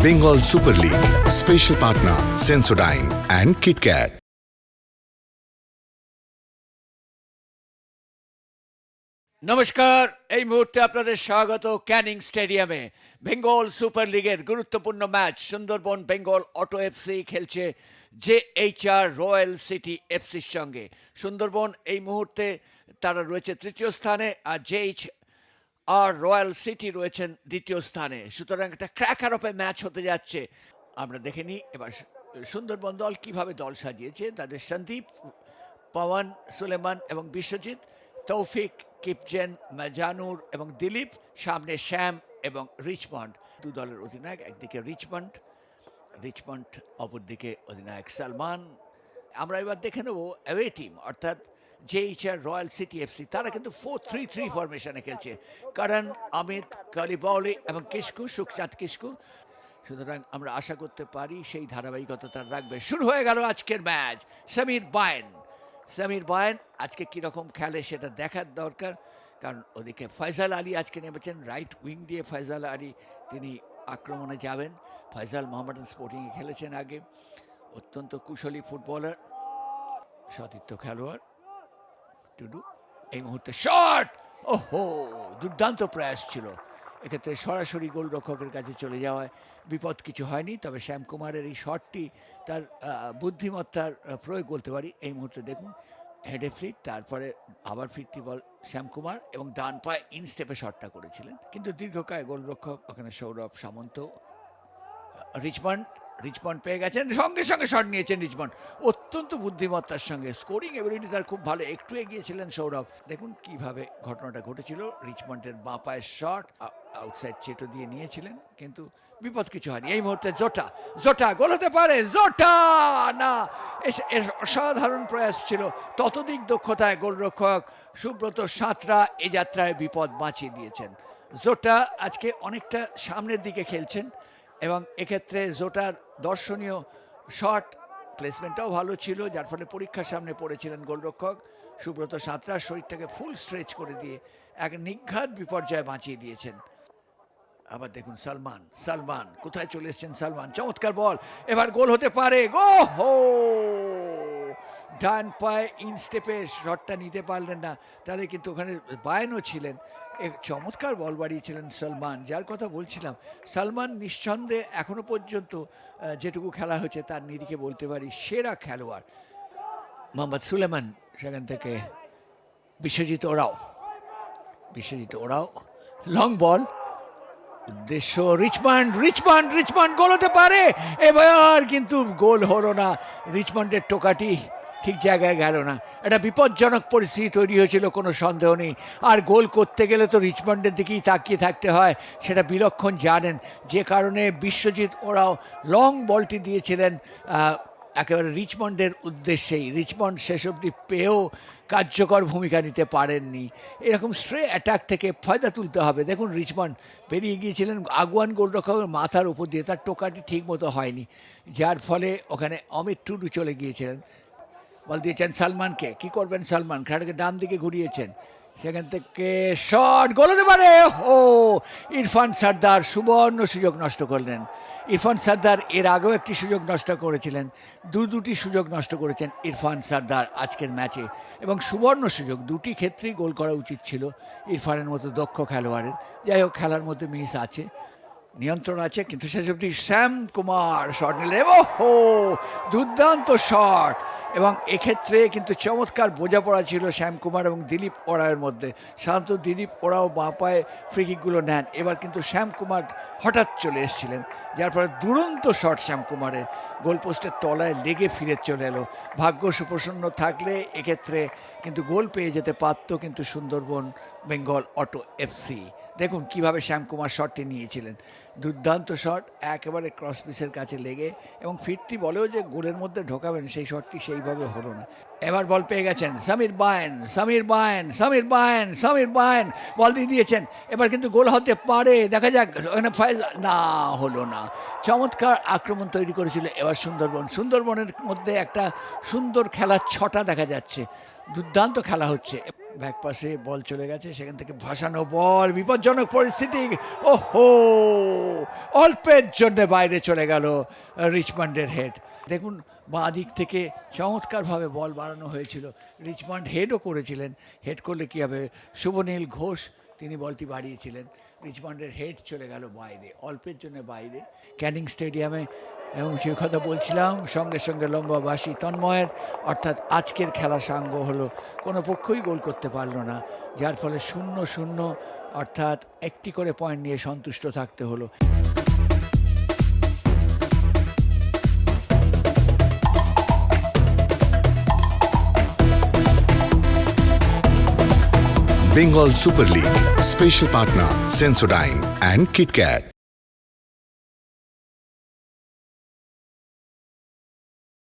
Bengal Super League. Special partner Sensodyne and KitKat. নমস্কার, এই মুহূর্তে আপনাদের স্বাগত ক্যানিং স্টেডিয়ামে। বেঙ্গল সুপার লিগের গুরুত্বপূর্ণ match Sundarban Bengal auto FC খেলছে জেএইচআর রয়্যাল সিটি এফসির সঙ্গে। সুন্দরবন এই মুহূর্তে তারা রয়েছে তৃতীয় স্থানে, আর জেএইচআর রয়্যাল সিটি রয়েছেন দ্বিতীয় স্থানে। সুতরাং একটা ক্র্যাকার অফ এ ম্যাচ হতে যাচ্ছে। আমরা দেখে নিই এবার সুন্দরবন দল কিভাবে দল সাজিয়েছে। তাদের সন্দীপ, পবন, সুলেমান এবং বিশ্বজিৎ, তৌফিক, কিপজেন, মাজানুর এবং দিলীপ, সামনে শ্যাম এবং রিচমন্ড। দু দলের অধিনায়ক, একদিকে রিচমন্ড অপরদিকে অধিনায়ক সালমান। আমরা এবার দেখে নেব অ্যাওয়ে টিম, অর্থাৎ জেএইচআর রয়্যাল সিটি এফসি। তারা কিন্তু 4-3-3 ফরমেশনে খেলছে। করণ, অমিত, কালিবাউলি এবং কিস্কু, সুখচাঁদ কিস্কু। সুতরাং আমরা আশা করতে পারি সেই ধারাবাহিকতা তারা রাখবে। শুরু হয়ে গেল আজকের ম্যাচ। সামির বায়েন আজকে কীরকম খেলে সেটা দেখার দরকার, কারণ ওদিকে ফয়সাল আলী আজকে নেমেছেন রাইট উইং দিয়ে। ফয়সাল আলী তিনি আক্রমণে যাবেন। ফয়সাল মোহামেডান স্পোর্টিংয়ে খেলেছেন আগে, অত্যন্ত কুশলী ফুটবলার, সতীর্থ খেলোয়াড়। টুডু এই মুহূর্তে শট, ওহো, দুর্দান্ত প্রয়াস ছিল। এক্ষেত্রে সরাসরি গোলরক্ষকের কাছে চলে যাওয়ায় বিপদ কিছু হয়নি, তবে শ্যাম কুমারের এই শটটি তার বুদ্ধিমত্তার প্রয়োগ বলতে পারি। এই মুহূর্তে দেখুন হেডে ফ্লিক, তারপরে আবার ফিরতি বল শ্যাম কুমার এবং ডান পায়ে ইনস্টেপে শটটা করেছিলেন, কিন্তু দীর্ঘকায় গোলরক্ষক ওখানে সৌরভ সামন্ত। রিচমন্ড পেয়ে গেছেন, সঙ্গে সঙ্গে শট নিয়েছেন রিচমন্ড অত্যন্ত বুদ্ধিমত্তার সঙ্গে। স্কোরিং এবিলিটি তার খুব ভালো। একটু এগিয়েছিলেন সৌরভ। দেখুন কিভাবে ঘটনাটা ঘটেছিল। রিচমন্ডের বাঁ পায়ের শট আউটসাইড চেটো দিয়ে নিয়েছিলেন, কিন্তু বিপদ কিছু হয়নি। এই মুহূর্তে জোটা গোল হতে পারে। জোটা না, অসাধারণ প্রয়াস ছিল। ততোধিক দক্ষতায় গোলরক্ষক সুব্রত সাঁতরা এ যাত্রায় বিপদ বাঁচিয়ে দিয়েছেন। জোটা আজকে অনেকটা সামনের দিকে খেলছেন এবং এক্ষেত্রে জোটার দর্শনীয় শট প্লেসমেন্টটাও ভালো ছিল, যার ফলে পরীক্ষার সামনে পড়েছিলেন গোলরক্ষক সুব্রত সাঁতরা। শরীরটাকে ফুল স্ট্রেচ করে দিয়ে এক নিঘাত বিপর্যয় বাঁচিয়ে দিয়েছেন। আবার দেখুন সালমান কোথায় চলে এসছেন। সালমান, চমৎকার বল, এবার গোল হতে পারে। গো হো, ডান পায়ে ইনস্টেপে শটটা নিতে পারলেন না, তাহলে কিন্তু ওখানে বায়ানও ছিলেন। চমৎকার বল বাড়িয়েছিলেন সালমান, যার কথা বলছিলাম। সালমান নিঃসন্দেহে এখনো পর্যন্ত যেটুকু খেলা হয়েছে তার নিরিখে বলতে পারি সেরা খেলোয়াড়। মোহাম্মদ সুলেমান, সেখান থেকে বিশ্বজিৎ ওরাও, লং বল, উদ্দেশ্য রিচমন্ড গোল হতে পারে। এবার কিন্তু গোল হলো না। রিচমন্ডের টোকাটি ঠিক জায়গায় গেল না। একটা বিপজ্জনক পরিস্থিতি তৈরি হয়েছিল, কোনো সন্দেহ নেই। আর গোল করতে গেলে তো রিচমন্ডের দিকেই তাকিয়ে থাকতে হয়, সেটা বিলক্ষণ জানেন। যে কারণে বিশ্বজিৎ ওরাও লং বলটি দিয়েছিলেন একেবারে রিচমন্ডের উদ্দেশ্যেই। রিচমন্ড শেষ অবধি পেয়েও কার্যকর ভূমিকা নিতে পারেননি। এরকম স্ট্রে অ্যাটাক থেকে ফায়দা তুলতে হবে। দেখুন রিচমন্ড বেরিয়ে গিয়েছিলেন আগুয়ান গোলরক্ষকের মাথার উপর দিয়ে, তার টোকাটি ঠিক মতো হয়নি, যার ফলে ওখানে অমিত টুডু চলে গিয়েছিলেন। বল দিয়েছেন সালমানকে, কি করবেন সালমান, খেলাটাকে ডান দিকে ঘুরিয়েছেন, সেখান থেকে শট, গোল হতে পারে। ও, ইরফান সর্দার সুবর্ণ সুযোগ নষ্ট করলেন। ইরফান সর্দার এর আগেও একটি সুযোগ নষ্ট করেছিলেন, দুটি সুযোগ নষ্ট করেছেন ইরফান সর্দার আজকের ম্যাচে, এবং সুবর্ণ সুযোগ দুটি ক্ষেত্রেই গোল করা উচিত ছিল ইরফানের মতো দক্ষ খেলোয়াড়ের। যাই হোক, খেলার মধ্যে মিস আছে, নিয়ন্ত্রণ আছে, কিন্তু শেষ অবধি শ্যাম কুমার শট নিলেন। ওহো, দুর্দান্ত শট, এবং এক্ষেত্রে কিন্তু চমৎকার বোঝাপড়া ছিল শ্যাম কুমার এবং দিলীপ ওরাওয়ের মধ্যে। সাধারণত দিলীপ ওরাও বাঁ পায়ে ফ্রিকিকগুলো নেন, এবার কিন্তু শ্যাম কুমার হঠাৎ চলে এসেছিলেন, যার ফলে দুরন্ত শট শ্যাম কুমারের গোলপোস্টের তলায় লেগে ফিরে চলে এলো। ভাগ্য সুপ্রসন্ন থাকলে এক্ষেত্রে কিন্তু গোল পেয়ে যেতে পারত, কিন্তু সুন্দরবন বেঙ্গল অটো এফসি। দেখুন কিভাবে শ্যাম কুমার শটটি নিয়েছিলেন, দুর্দান্ত শট, একেবারে ক্রস পিসের কাছে লেগে, এবং ফিরতি বলেও যে গোলের মধ্যে ঢোকাবেন সেই শটটি সেইভাবে হলো না। এবার বল পেয়ে গেছেন সামির বায়েন বল দিয়ে দিয়েছেন, এবার কিন্তু গোল হতে পারে, দেখা যাক। ওখানে না, হলো না। চমৎকার আক্রমণ তৈরি করেছিল, এবার এবার সুন্দরবনের মধ্যে একটা সুন্দর খেলার ছটা দেখা যাচ্ছে, দুর্দান্ত খেলা হচ্ছে। ব্যাক পাশে বল চলে গেছে, সেখান থেকে ভাসানো বল, বিপজ্জনক পরিস্থিতি। ওহো, অল্পের জন্য বাইরে চলে গেল রিচমন্ডের হেড। দেখুন বাঁ দিক থেকে চমৎকারভাবে বল বাড়ানো হয়েছিল, রিচমন্ড হেডও করেছিলেন। হেড করলে কী হবে, শুভনীল ঘোষ তিনি বলটি বাড়িয়েছিলেন, রিচমন্ডের হেড চলে গেল বাইরে, অল্পের জন্য বাইরে ক্যানিং স্টেডিয়ামে। এবং সে কথা বলছিলাম, সঙ্গে সঙ্গে লম্বা বাঁশি তন্ময়ের, অর্থাৎ আজকের খেলা সাঙ্গ হলো, কোনো পক্ষই গোল করতে পারলো না, যার ফলে 0-0, অর্থাৎ একটি করে পয়েন্ট নিয়ে সন্তুষ্ট থাকতে হলো। Bengal Super League. Special partner Sensodyne and KitKat.